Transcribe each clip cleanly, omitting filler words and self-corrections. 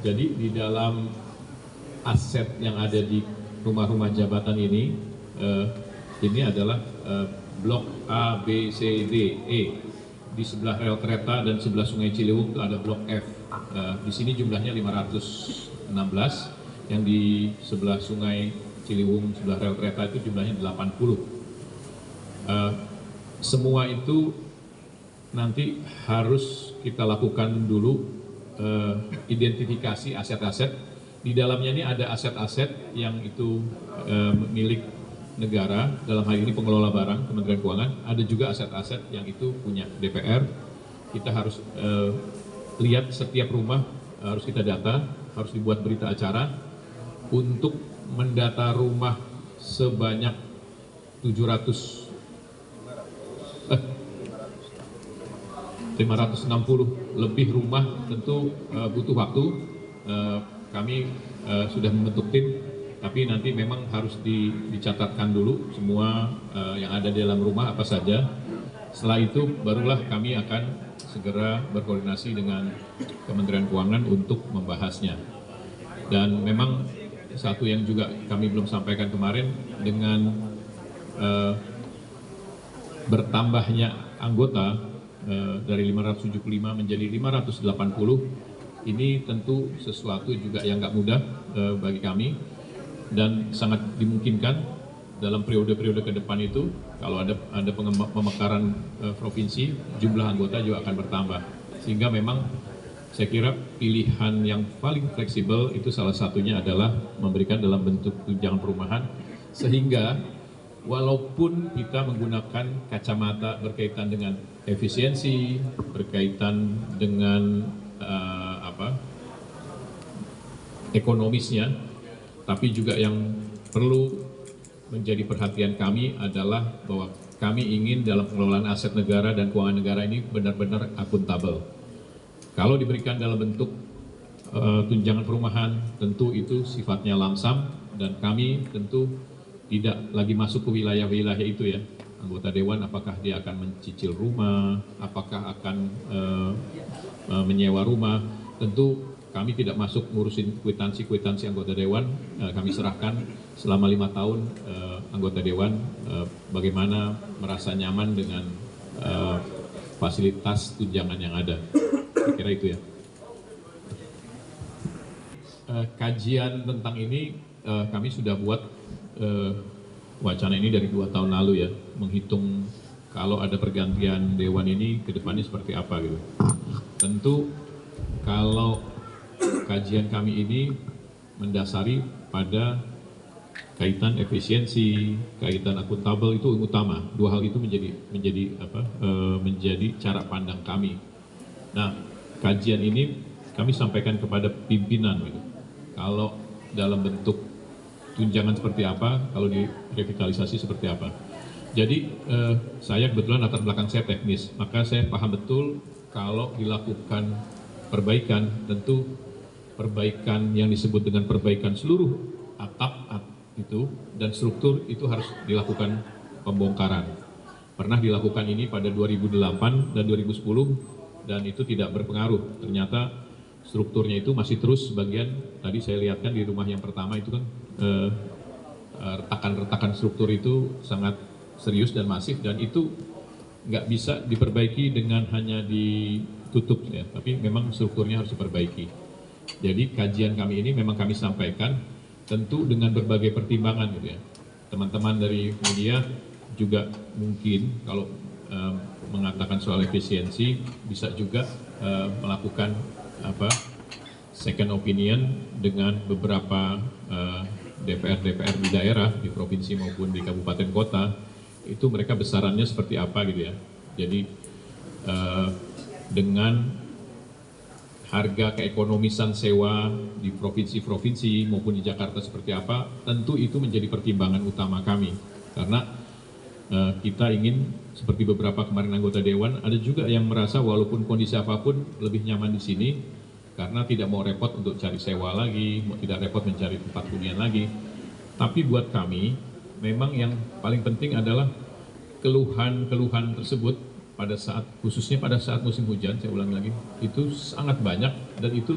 Jadi di dalam aset yang ada di rumah-rumah jabatan ini adalah blok A, B, C, D, E. Di sebelah rel kereta dan sebelah Sungai Ciliwung itu ada blok F. Di sini jumlahnya 516, yang di sebelah Sungai Ciliwung, sebelah rel kereta itu jumlahnya 80. Semua itu nanti harus kita lakukan dulu identifikasi aset-aset. Di dalamnya ini ada aset-aset yang itu milik negara, dalam hal ini pengelola barang Kementerian Keuangan. Ada juga aset-aset yang itu punya DPR. Kita harus lihat setiap rumah, harus kita data, harus dibuat berita acara untuk mendata rumah sebanyak 560 lebih rumah. Tentu butuh waktu. Kami sudah membentuk tim, tapi nanti memang harus dicatatkan dulu semua yang ada di dalam rumah apa saja. Setelah itu barulah kami akan segera berkoordinasi dengan Kementerian Keuangan untuk membahasnya. Dan memang satu yang juga kami belum sampaikan kemarin, dengan bertambahnya anggota dari 575 menjadi 580, ini tentu sesuatu juga yang nggak mudah bagi kami, dan sangat dimungkinkan dalam periode-periode ke depan itu kalau ada pemekaran provinsi, jumlah anggota juga akan bertambah. Sehingga memang saya kira pilihan yang paling fleksibel itu salah satunya adalah memberikan dalam bentuk tunjangan perumahan, sehingga walaupun kita menggunakan kacamata berkaitan dengan efisiensi, berkaitan dengan ekonomisnya, tapi juga yang perlu menjadi perhatian kami adalah bahwa kami ingin dalam pengelolaan aset negara dan keuangan negara ini benar-benar akuntabel. Kalau diberikan dalam bentuk tunjangan perumahan, tentu itu sifatnya lamsam, dan kami tentu tidak lagi masuk ke wilayah-wilayah itu ya. Anggota dewan apakah dia akan mencicil rumah, apakah akan menyewa rumah, tentu kami tidak masuk ngurusin kwitansi anggota dewan. Kami serahkan selama 5 tahun anggota dewan bagaimana merasa nyaman dengan fasilitas tunjangan yang ada. Saya kira itu ya. Kajian tentang ini kami sudah buat wacana ini dari 2 tahun lalu ya, menghitung kalau ada pergantian dewan ini ke depannya seperti apa gitu. Tentu kalau kajian kami ini mendasari pada kaitan efisiensi, kaitan akuntabel, itu utama. 2 hal itu menjadi cara pandang kami. Nah, kajian ini kami sampaikan kepada pimpinan gitu. Kalau dalam bentuk tunjangan seperti apa, kalau direvitalisasi seperti apa. Jadi saya kebetulan latar belakang saya teknis, maka saya paham betul kalau dilakukan perbaikan, tentu perbaikan yang disebut dengan perbaikan seluruh atap itu dan struktur itu harus dilakukan pembongkaran. Pernah dilakukan ini pada 2008 dan 2010 dan itu tidak berpengaruh. Ternyata strukturnya itu masih terus sebagian, tadi saya lihatkan di rumah yang pertama itu kan retakan-retakan struktur itu sangat serius dan masif, dan itu nggak bisa diperbaiki dengan hanya ditutup ya, tapi memang strukturnya harus diperbaiki. Jadi kajian kami ini memang kami sampaikan tentu dengan berbagai pertimbangan gitu ya. Teman-teman dari media juga mungkin kalau mengatakan soal efisiensi bisa juga melakukan second opinion dengan beberapa DPR di daerah, di provinsi maupun di kabupaten kota, itu mereka besarannya seperti apa gitu ya. Jadi dengan harga keekonomisan sewa di provinsi-provinsi maupun di Jakarta seperti apa, tentu itu menjadi pertimbangan utama kami. Karena kita ingin, seperti beberapa kemarin anggota dewan, ada juga yang merasa walaupun kondisi apapun lebih nyaman di sini, karena tidak mau repot untuk cari sewa lagi, tidak repot mencari tempat hunian lagi. Tapi buat kami, memang yang paling penting adalah keluhan-keluhan tersebut khususnya pada saat musim hujan, saya ulangi lagi, itu sangat banyak dan itu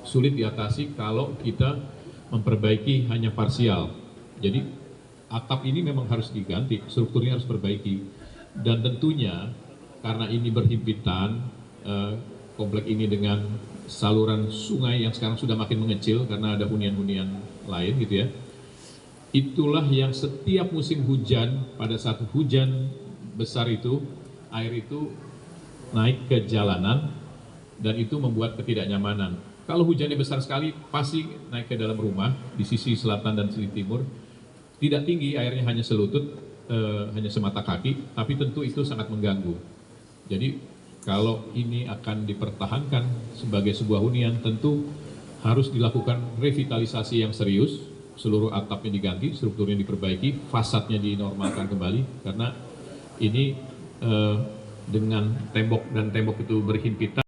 sulit diatasi kalau kita memperbaiki hanya parsial. Jadi atap ini memang harus diganti, strukturnya harus perbaiki. Dan tentunya karena ini berhimpitan, komplek ini dengan saluran sungai yang sekarang sudah makin mengecil karena ada hunian-hunian lain gitu ya. Itulah yang setiap musim hujan, pada saat hujan besar itu, air itu naik ke jalanan dan itu membuat ketidaknyamanan. Kalau hujannya besar sekali, pasti naik ke dalam rumah di sisi selatan dan sisi timur. Tidak tinggi, airnya hanya selutut, hanya semata kaki, tapi tentu itu sangat mengganggu. Jadi kalau ini akan dipertahankan sebagai sebuah hunian, tentu harus dilakukan revitalisasi yang serius. Seluruh atapnya diganti, strukturnya diperbaiki, fasadnya dinormalkan kembali, karena ini dengan tembok dan tembok itu berhimpitan.